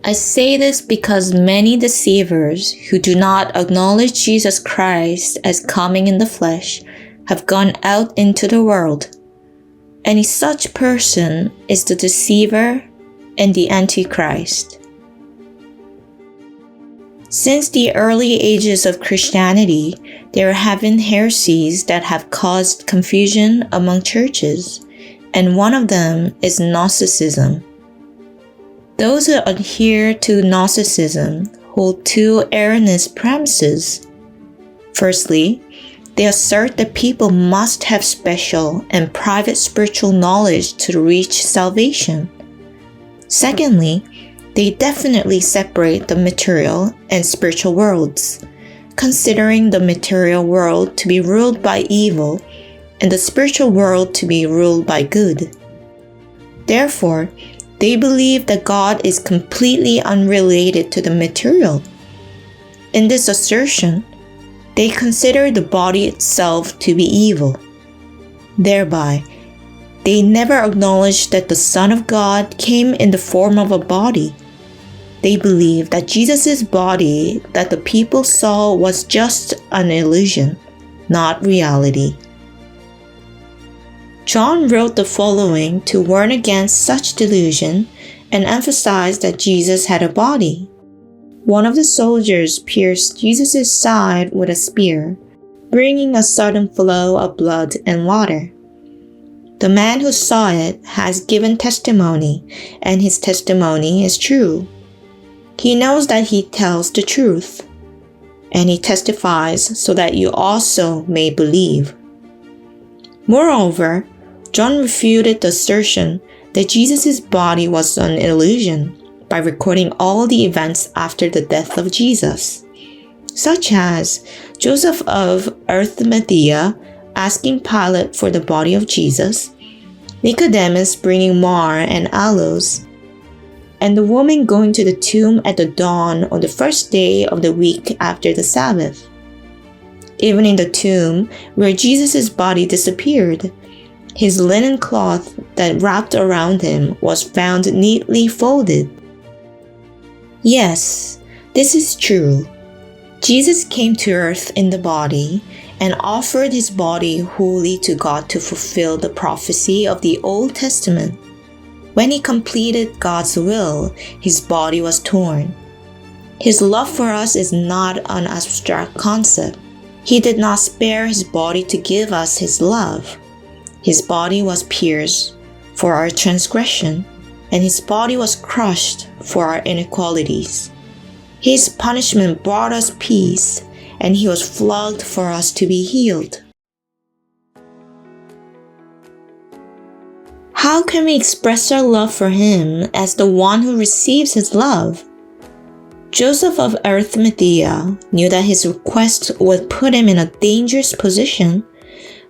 I say this because many deceivers who do not acknowledge Jesus Christ as coming in the flesh have gone out into the world. Any such person is the deceiver and the antichrist. Since the early ages of Christianity, there have been heresies that have caused confusion among churches, and one of them is Gnosticism. Those who adhere to Gnosticism hold two erroneous premises. Firstly, they assert that people must have special and private spiritual knowledge to reach salvation. Secondly, they definitely separate the material and spiritual worlds, considering the material world to be ruled by evil and the spiritual world to be ruled by good. Therefore, they believe that God is completely unrelated to the material. In this assertion, they consider the body itself to be evil. Thereby, they never acknowledge that the Son of God came in the form of a body. They believe that Jesus' body that the people saw was just an illusion, not reality. John wrote the following to warn against such delusion and emphasize that Jesus had a body. One of the soldiers pierced Jesus' side with a spear, bringing a sudden flow of blood and water. The man who saw it has given testimony, and his testimony is true. He knows that he tells the truth, and he testifies so that you also may believe. Moreover, John refuted the assertion that Jesus' body was an illusion by recording all the events after the death of Jesus, such as Joseph of Arimathea asking Pilate for the body of Jesus, Nicodemus bringing myrrh and aloes, and the woman going to the tomb at the dawn on the first day of the week after the Sabbath. Even in the tomb where Jesus' body disappeared, his linen cloth that wrapped around him was found neatly folded. Yes, this is true. Jesus came to earth in the body and offered his body wholly to God to fulfill the prophecy of the Old Testament. When he completed God's will, his body was torn. His love for us is not an abstract concept. He did not spare his body to give us his love. His body was pierced for our transgression, and his body was crushed for our inequalities. His punishment brought us peace, and he was flogged for us to be healed. How can we express our love for him as the one who receives his love? Joseph of Arimathea knew that his request would put him in a dangerous position,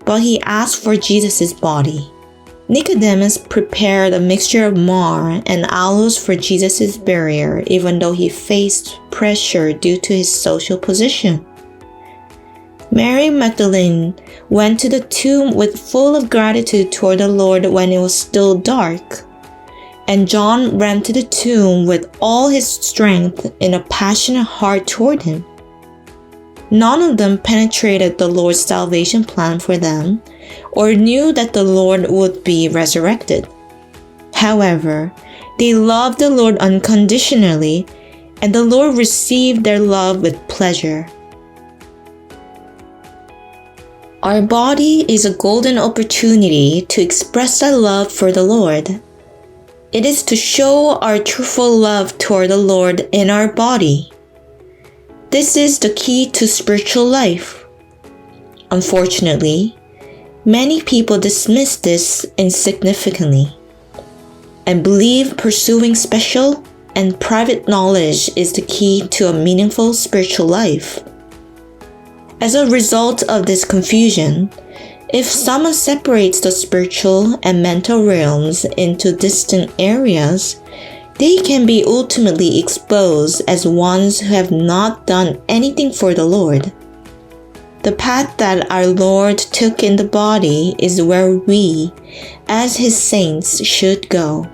but he asked for Jesus' body. Nicodemus prepared a mixture of myrrh and aloes for Jesus' burial, even though he faced pressure due to his social position. Mary Magdalene went to the tomb with full of gratitude toward the Lord when it was still dark, and John ran to the tomb with all his strength in a passionate heart toward him. None of them penetrated the Lord's salvation plan for them or knew that the Lord would be resurrected. However, they loved the Lord unconditionally, and the Lord received their love with pleasure. Our body is a golden opportunity to express our love for the Lord. It is to show our truthful love toward the Lord in our body. This is the key to spiritual life. Unfortunately, many people dismiss this insignificantly and believe pursuing special and private knowledge is the key to a meaningful spiritual life. As a result of this confusion, if someone separates the spiritual and mental realms into distinct areas, they can be ultimately exposed as ones who have not done anything for the Lord. The path that our Lord took in the body is where we, as his saints, should go.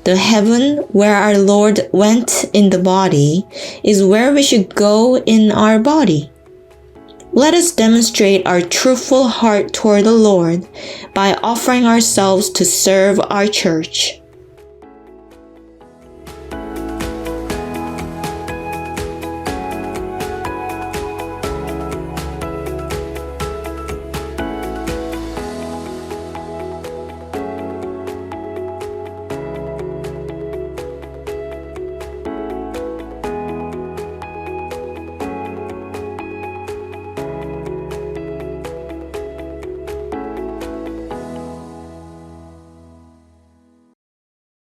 The heaven where our Lord went in the body is where we should go in our body. Let us demonstrate our truthful heart toward the Lord by offering ourselves to serve our church.